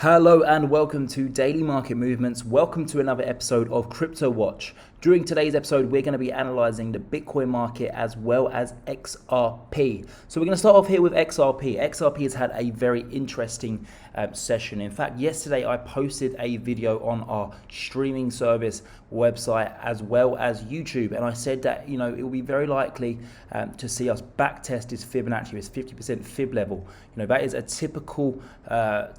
Hello and welcome to Daily Market Movements. Welcome to another episode of Crypto Watch. During today's episode, we're going to be analyzing the Bitcoin market as well as XRP. So we're going to start off here with XRP. XRP has had a very interesting session. In fact, yesterday I posted a video on our streaming service website as well as YouTube, and I said that it will be very likely to see us backtest this Fibonacci, this 50% fib level. That is a typical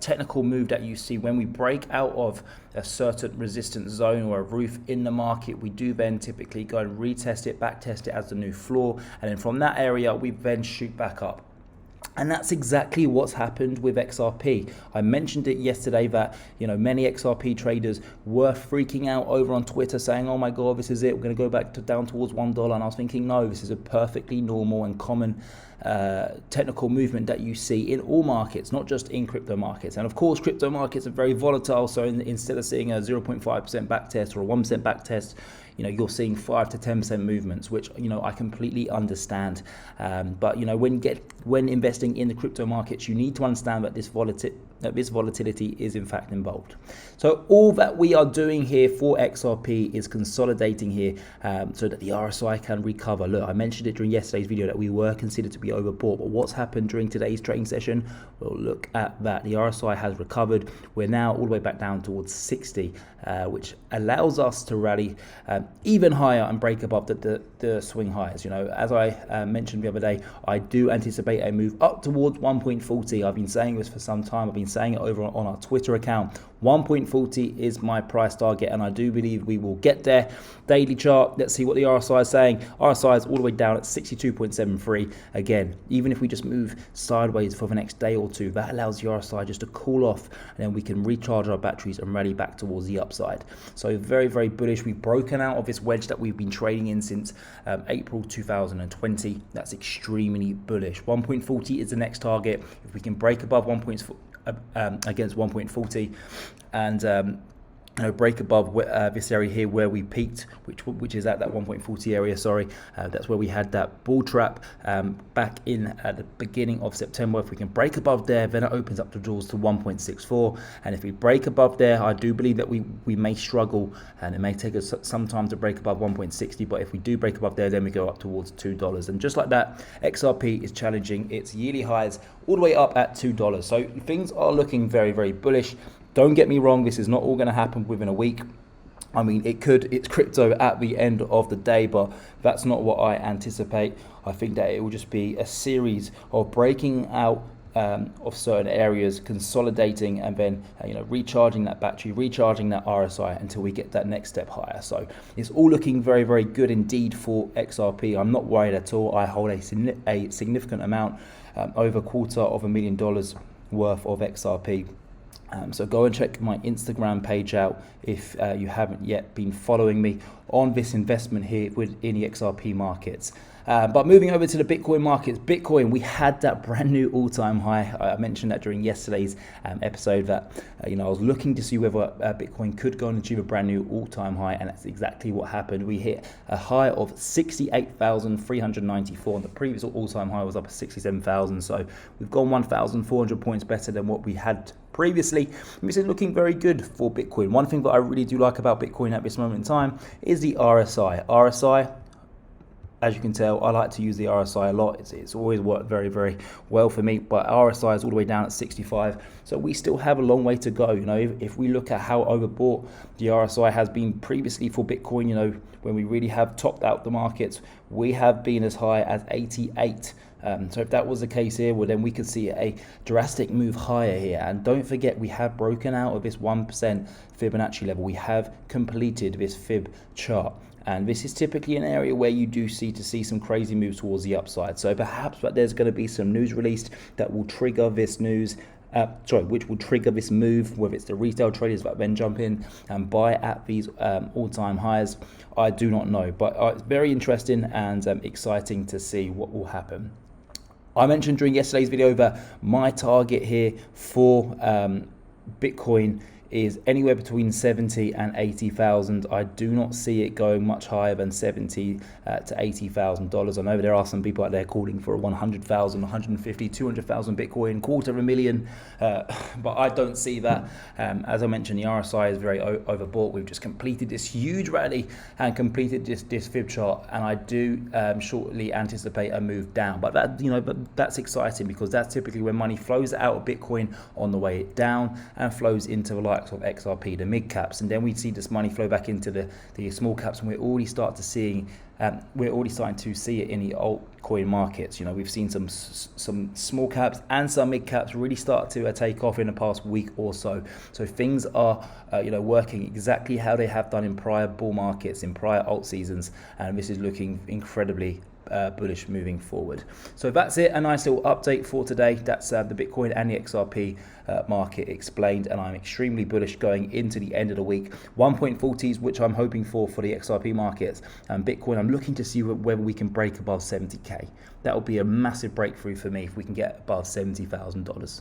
technical move that you see when we break out of a certain resistance zone or a roof in the market. We do then typically go and retest it, backtest it as the new floor, and then from that area we then shoot back up. And that's exactly what's happened with XRP. I mentioned it yesterday that many XRP traders were freaking out over on Twitter saying, oh my God, this is it, we're going to go back down towards $1. And I was thinking, no, this is a perfectly normal and common technical movement that you see in all markets, not just in crypto markets. And of course, crypto markets are very volatile. So instead of seeing a 0.5% backtest or a 1% backtest, you're seeing 5 to 10% movements, which I completely understand. But when investing in the crypto markets, you need to understand that this volatility is in fact involved. So all that we are doing here for XRP is consolidating here so that the RSI can recover. Look, I mentioned it during yesterday's video that we were considered to be overbought, but what's happened during today's trading session? Well, look at that. The RSI has recovered. We're now all the way back down towards 60, which allows us to rally even higher and break above the swing highs. As I mentioned the other day, I do anticipate a move up towards 1.40. I've been saying this for some time. I've been saying it over on our Twitter account. 1.40 is my price target, and I do believe we will get there. Daily chart, let's see what the RSI is saying. RSI is all the way down at 62.73. Again, even if we just move sideways for the next day or two, that allows the RSI just to cool off, and then we can recharge our batteries and rally back towards the upside. So very, very bullish. We've broken out of this wedge that we've been trading in since April 2020. That's extremely bullish. 1.40 is the next target. If we can break above against 1.40 and break above this area here where we peaked, which is at that 1.40 area. That's where we had that bull trap back in at the beginning of September. If we can break above there, then it opens up the doors to 1.64, and if we break above there, I do believe that we may struggle, and it may take us some time to break above 1.60, but if we do break above there, then we go up towards $2, and just like that, XRP is challenging its yearly highs all the way up at $2. So things are looking very, very bullish. Don't get me wrong, this is not all going to happen within a week. I mean, it's crypto at the end of the day, but that's not what I anticipate. I think that it will just be a series of breaking out of certain areas, consolidating, and then recharging that battery, recharging that RSI until we get that next step higher. So it's all looking very, very good indeed for XRP. I'm not worried at all. I hold a significant amount, over $250,000 worth of XRP. So go and check my Instagram page out if you haven't yet been following me on this investment here within the XRP markets. But moving over to the Bitcoin markets, Bitcoin, we had that brand new all-time high. I mentioned that during yesterday's episode that I was looking to see whether Bitcoin could go and achieve a brand new all-time high, and that's exactly what happened. We hit a high of 68,394, and the previous all-time high was up at 67,000. So we've gone 1,400 points better than what we had previously. This is looking very good for Bitcoin. One thing that I really do like about Bitcoin at this moment in time is the RSI. RSI, as you can tell, I like to use the RSI a lot. It's always worked very, very well for me, but RSI is all the way down at 65. So we still have a long way to go. If we look at how overbought the RSI has been previously for Bitcoin, when we really have topped out the markets, we have been as high as 88. So if that was the case here, well, then we could see a drastic move higher here. And don't forget, we have broken out of this 1% Fibonacci level. We have completed this fib chart. And this is typically an area where you do see some crazy moves towards the upside. So perhaps that there's going to be some news released that will trigger this news. Which will trigger this move, whether it's the retail traders that then jump in and buy at these all-time highs. I do not know, but it's very interesting and exciting to see what will happen. I mentioned during yesterday's video that my target here for Bitcoin is anywhere between 70 and 80,000. I do not see it going much higher than 70 to $80,000. I know there are some people out there calling for 100,000, 150, 200,000 Bitcoin, $250,000, but I don't see that. As I mentioned, the RSI is very overbought. We've just completed this huge rally and completed this fib chart, and I do shortly anticipate a move down. But that's exciting, because that's typically when money flows out of Bitcoin on the way down and flows into the likes of XRP, the mid caps, and then we see this money flow back into the small caps, and we're already starting to see it in the altcoin markets. We've seen some small caps and some mid caps really start to take off in the past week or so. So things are working exactly how they have done in prior bull markets, in prior alt seasons, and this is looking incredibly bullish moving forward. So that's it, a nice little update for today. That's the Bitcoin and the XRP market explained, and I'm extremely bullish going into the end of the week. 1.40s, which I'm hoping for the XRP markets, and Bitcoin, I'm looking to see whether we can break above 70k. That would be a massive breakthrough for me if we can get above $70,000.